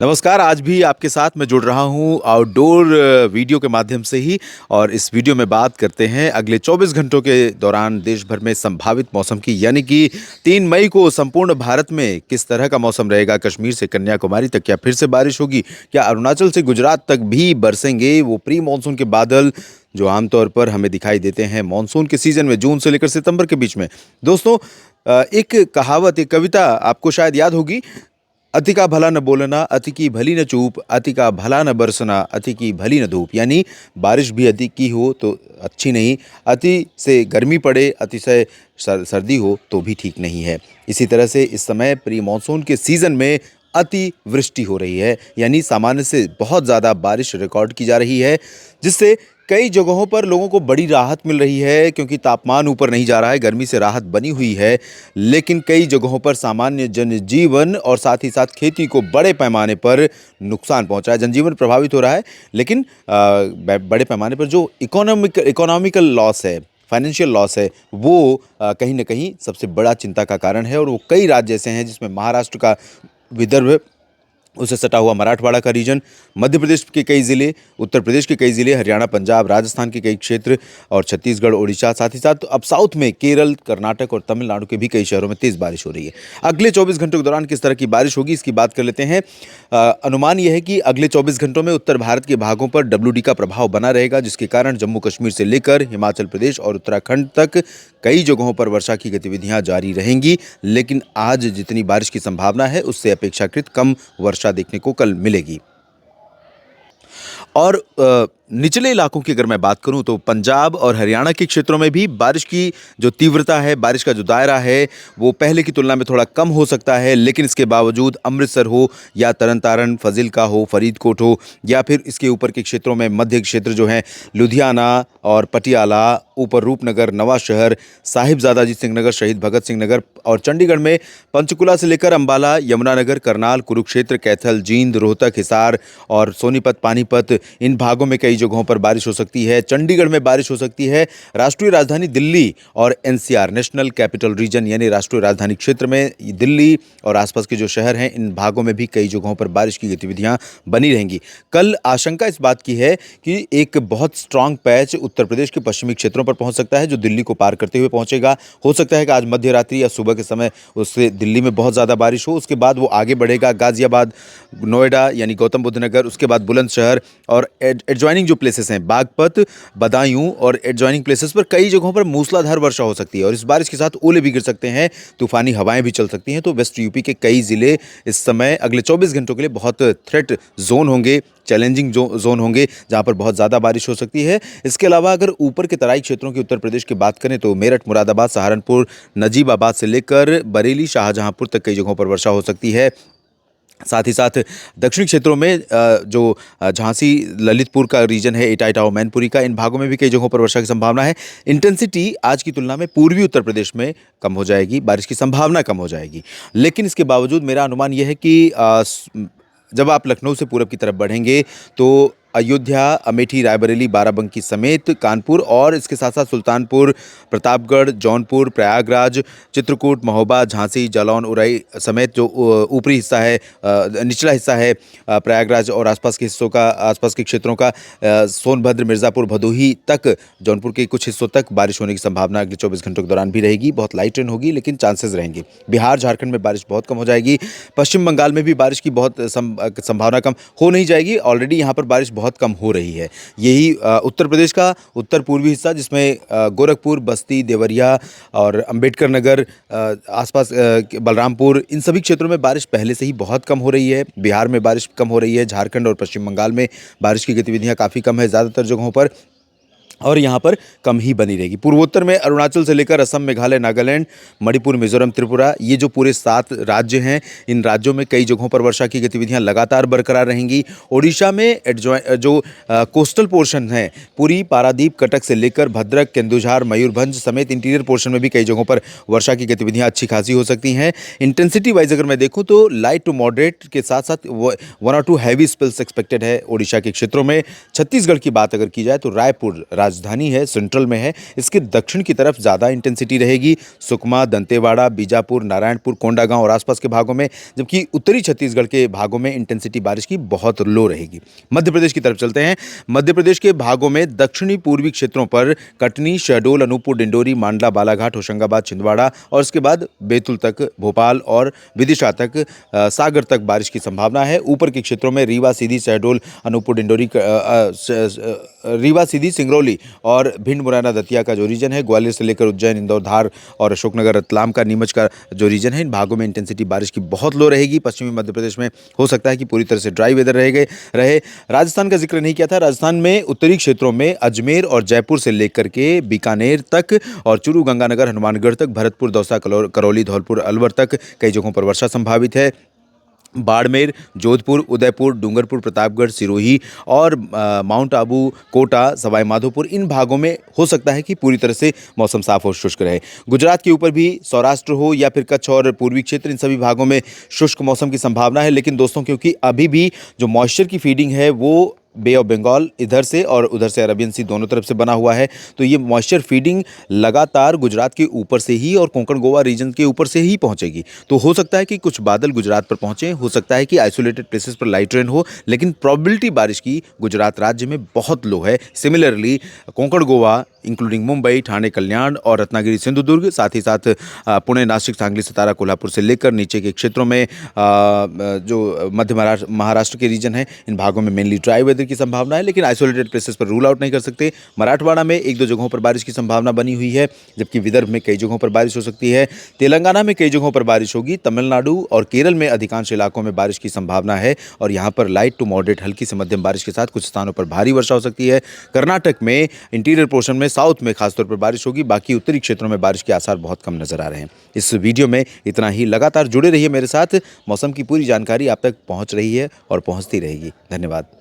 नमस्कार, आज भी आपके साथ मैं जुड़ रहा हूँ आउटडोर वीडियो के माध्यम से ही। और इस वीडियो में बात करते हैं अगले 24 घंटों के दौरान देश भर में संभावित मौसम की, यानी कि 3 मई को संपूर्ण भारत में किस तरह का मौसम रहेगा। कश्मीर से कन्याकुमारी तक क्या फिर से बारिश होगी? क्या अरुणाचल से गुजरात तक भी बरसेंगे वो प्री मानसून के बादल जो आमतौर पर हमें दिखाई देते हैं मानसून के सीजन में, जून से लेकर सितंबर के बीच में। दोस्तों, एक कहावत, एक कविता आपको शायद याद होगी। अति का भला न बोलना, अति की भली न चूप, अति का भला न बरसना, अति की भली न धूप। यानी बारिश भी अति की हो तो अच्छी नहीं, अति से गर्मी पड़े, अति से सर्दी हो तो भी ठीक नहीं है। इसी तरह से इस समय प्री मानसून के सीजन में अति वृष्टि हो रही है, यानी सामान्य से बहुत ज़्यादा बारिश रिकॉर्ड की जा रही है, जिससे कई जगहों पर लोगों को बड़ी राहत मिल रही है, क्योंकि तापमान ऊपर नहीं जा रहा है, गर्मी से राहत बनी हुई है। लेकिन कई जगहों पर सामान्य जनजीवन और साथ ही साथ खेती को बड़े पैमाने पर नुकसान पहुंचा है। जनजीवन प्रभावित हो रहा है, लेकिन बड़े पैमाने पर जो इकोनॉमिकल लॉस है, फाइनेंशियल लॉस है, वो कहीं ना कहीं सबसे बड़ा चिंता का कारण है। और वो कई राज्य ऐसे हैं जिसमें महाराष्ट्र का विदर्भ, उससे सटा हुआ मराठवाड़ा का रीजन, मध्य प्रदेश के कई ज़िले, उत्तर प्रदेश के कई ज़िले, हरियाणा, पंजाब, राजस्थान के कई क्षेत्र और छत्तीसगढ़, ओडिशा, साथ ही साथ अब साउथ में केरल, कर्नाटक और तमिलनाडु के भी कई शहरों में तेज़ बारिश हो रही है। अगले 24 घंटों के दौरान किस तरह की बारिश होगी, इसकी बात कर लेते हैं। अनुमान यह है कि अगले 24 घंटों में उत्तर भारत के भागों पर डब्ल्यूडी का प्रभाव बना रहेगा, जिसके कारण जम्मू कश्मीर से लेकर हिमाचल प्रदेश और उत्तराखंड तक कई जगहों पर वर्षा की गतिविधियां जारी रहेंगी। लेकिन आज जितनी बारिश की संभावना है, उससे अपेक्षाकृत कम वर्षा देखने को कल मिलेगी। और निचले इलाकों की अगर मैं बात करूं तो पंजाब और हरियाणा के क्षेत्रों में भी बारिश की जो तीव्रता है, बारिश का जो दायरा है, वो पहले की तुलना में थोड़ा कम हो सकता है। लेकिन इसके बावजूद अमृतसर हो या तरन तारण, फजिल्का हो, फरीदकोट हो, या फिर इसके ऊपर के क्षेत्रों में मध्य क्षेत्र जो हैं, लुधियाना और पटियाला, ऊपर रूपनगर, नवा शहर, साहिबजादा अजीत सिंह नगर, शहीद भगत सिंह नगर, और चंडीगढ़ में पंचकुला से लेकर अंबाला, यमुनानगर, करनाल, कुरुक्षेत्र, कैथल, जींद, रोहतक, हिसार और सोनीपत, पानीपत, इन भागों में कई जगहों पर बारिश हो सकती है। चंडीगढ़ में बारिश हो सकती है। राष्ट्रीय राजधानी दिल्ली और एनसीआर, नेशनल कैपिटल रीजन, यानी राष्ट्रीय राजधानी क्षेत्र में दिल्ली और आसपास के जो शहर हैं, इन भागों में भी कई जगहों पर बारिश की गतिविधियां बनी रहेंगी। कल आशंका इस बात की है कि एक बहुत स्ट्रांग पैच उत्तर प्रदेश के पश्चिमी क्षेत्रों पर पहुंच सकता है, जो दिल्ली को पार करते हुए पहुंचेगा। हो सकता है कि आज मध्य रात्रि या सुबह के समय उससे दिल्ली में बहुत ज़्यादा बारिश हो, उसके बाद वो आगे बढ़ेगा गाजियाबाद, नोएडा यानी गौतम बुद्ध नगर, उसके बाद बुलंदशहर और एडजॉइनिंग जो प्लेसेस हैं, बागपत, बदायूं और एडजॉइनिंग प्लेसेस पर कई जगहों पर मूसलाधार वर्षा हो सकती है। और इस बारिश के साथ ओले भी गिर सकते हैं, तूफानी हवाएं भी चल सकती हैं। तो वेस्ट यूपी के कई ज़िले इस समय अगले 24 घंटों के लिए बहुत थ्रेट जोन होंगे, चैलेंजिंग जोन होंगे, जहां पर बहुत ज़्यादा बारिश हो सकती है। इसके अलावा अगर ऊपर के तराई क्षेत्रों की उत्तर प्रदेश की बात करें तो मेरठ, मुरादाबाद, सहारनपुर, नजीबाबाद से लेकर बरेली, शाहजहांपुर तक कई जगहों पर वर्षा हो सकती है। साथ ही साथ दक्षिणी क्षेत्रों में जो झांसी, ललितपुर का रीजन है, इटाईटा और मैनपुरी का, इन भागों में भी कई जगहों पर वर्षा की संभावना है। इंटेंसिटी आज की तुलना में पूर्वी उत्तर प्रदेश में कम हो जाएगी, बारिश की संभावना कम हो जाएगी। लेकिन इसके बावजूद मेरा अनुमान यह है कि जब आप लखनऊ से पूरब की तरफ बढ़ेंगे तो अयोध्या, अमेठी, रायबरेली, बाराबंकी समेत कानपुर और इसके साथ साथ सुल्तानपुर, प्रतापगढ़, जौनपुर, प्रयागराज, चित्रकूट, महोबा, झांसी, जालौन, उरई समेत जो ऊपरी हिस्सा है, निचला हिस्सा है प्रयागराज और आसपास के क्षेत्रों का, सोनभद्र, मिर्ज़ापुर, भदोही तक, जौनपुर के कुछ हिस्सों तक बारिश होने की संभावना अगले 24 घंटों के दौरान भी रहेगी। बहुत लाइट रेन होगी, लेकिन चांसेस रहेंगे। बिहार, झारखंड में बारिश बहुत कम हो जाएगी। पश्चिम बंगाल में भी बारिश की बहुत संभावना कम हो नहीं जाएगी, ऑलरेडी यहाँ पर बारिश बहुत कम हो रही है। यही उत्तर प्रदेश का उत्तर पूर्वी हिस्सा, जिसमें गोरखपुर, बस्ती, देवरिया और अंबेडकर नगर, आसपास बलरामपुर, इन सभी क्षेत्रों में बारिश पहले से ही बहुत कम हो रही है। बिहार में बारिश कम हो रही है। झारखंड और पश्चिम बंगाल में बारिश की गतिविधियां काफ़ी कम है ज़्यादातर जगहों पर, और यहाँ पर कम ही बनी रहेगी। पूर्वोत्तर में अरुणाचल से लेकर असम, मेघालय, नागालैंड, मणिपुर, मिजोरम, त्रिपुरा, ये जो पूरे 7 राज्य हैं, इन राज्यों में कई जगहों पर वर्षा की गतिविधियां लगातार बरकरार रहेंगी। ओडिशा में जो कोस्टल पोर्शन है, पुरी, पारादीप, कटक से लेकर भद्रक, केंदुझार, मयूरभंज समेत इंटीरियर पोर्शन में भी कई जगहों पर वर्षा की गतिविधियां अच्छी खासी हो सकती हैं। इंटेंसिटी वाइज अगर मैं देखूँ तो लाइट टू मॉडरेट के साथ साथ 1 और 2 हैवी स्पेल्स एक्सपेक्टेड है ओडिशा के क्षेत्रों में। छत्तीसगढ़ की बात अगर की जाए तो रायपुर, राजधानी है, सेंट्रल में है, इसके दक्षिण की तरफ ज़्यादा इंटेंसिटी रहेगी, सुकमा, दंतेवाड़ा, बीजापुर, नारायणपुर, कोंडागांव और आसपास के भागों में, जबकि उत्तरी छत्तीसगढ़ के भागों में इंटेंसिटी बारिश की बहुत लो रहेगी। मध्य प्रदेश की तरफ चलते हैं। मध्य प्रदेश के भागों में दक्षिणी पूर्वी क्षेत्रों पर कटनी, शहडोल, अनूपपुर, डिंडोरी, मांडला, बालाघाट, होशंगाबाद, छिंदवाड़ा और इसके बाद बैतूल तक, भोपाल और विदिशा तक, सागर तक बारिश की संभावना है। ऊपर के क्षेत्रों में रीवा, सीधी, शहडोल, अनूपपुर, डिंडोरी, रीवा, सीधी, सिंगरौली और भिंड, मुरैना, दतिया का जो रीजन है, ग्वालियर से लेकर उज्जैन, इंदौर, धार और अशोकनगर, रतलाम का, नीमच का जो रीजन है, इन भागों में इंटेंसिटी बारिश की बहुत लो रहेगी। पश्चिमी मध्य प्रदेश में हो सकता है कि पूरी तरह से ड्राई वेदर रहे। राजस्थान का जिक्र नहीं किया था। राजस्थान में उत्तरी क्षेत्रों में अजमेर और जयपुर से लेकर के बीकानेर तक और चूरू, गंगानगर, हनुमानगढ़ तक, भरतपुर, दौसा, करौली, धौलपुर, अलवर तक कई जगहों पर वर्षा संभावित है। बाड़मेर, जोधपुर, उदयपुर, डूंगरपुर, प्रतापगढ़, सिरोही और माउंट आबू, कोटा, सवाई माधोपुर, इन भागों में हो सकता है कि पूरी तरह से मौसम साफ और शुष्क रहे। गुजरात के ऊपर भी सौराष्ट्र हो या फिर कच्छ और पूर्वी क्षेत्र, इन सभी भागों में शुष्क मौसम की संभावना है। लेकिन दोस्तों, क्योंकि अभी भी जो मॉइस्चर की फीडिंग है वो बे ऑफ बंगाल इधर से और उधर से अरबियन सी दोनों तरफ से बना हुआ है, तो ये मॉइस्चर फीडिंग लगातार गुजरात के ऊपर से ही और कोंकण गोवा रीजन के ऊपर से ही पहुंचेगी। तो हो सकता है कि कुछ बादल गुजरात पर पहुंचे, हो सकता है कि आइसोलेटेड प्लेसेस पर लाइट रेन हो, लेकिन प्रोबेबिलिटी बारिश की गुजरात राज्य में बहुत लो है। सिमिलरली कोंकण गोवा इंक्लूडिंग मुंबई, ठाणे, कल्याण और रत्नागिरी, सिंधुदुर्ग, साथ ही साथ पुणे, नासिक, सांगली, सतारा, कोल्हापुर से लेकर नीचे के क्षेत्रों में जो मध्य महाराष्ट्र के रीजन है, इन भागों में मेनली ड्राई वेदर की संभावना है, लेकिन आइसोलेटेड प्लेसेस पर रूल आउट नहीं कर सकते। मराठवाड़ा में एक दो जगहों पर बारिश की संभावना बनी हुई है, जबकि विदर्भ में कई जगहों पर बारिश हो सकती है। तेलंगाना में कई जगहों पर बारिश होगी। तमिलनाडु और केरल में अधिकांश इलाकों में बारिश की संभावना है और यहाँ पर लाइट टू मॉडरेट हल्की से मध्यम बारिश के साथ कुछ स्थानों पर भारी वर्षा हो सकती है। कर्नाटक में इंटीरियर पोर्शन में, साउथ में खासतौर पर बारिश होगी। बाकी उत्तरी क्षेत्रों में बारिश के आसार बहुत कम नजर आ रहे हैं। इस वीडियो में इतना ही। लगातार जुड़े रहिए मेरे साथ। मौसम की पूरी जानकारी आप तक पहुंच रही है और पहुंचती रहेगी। धन्यवाद।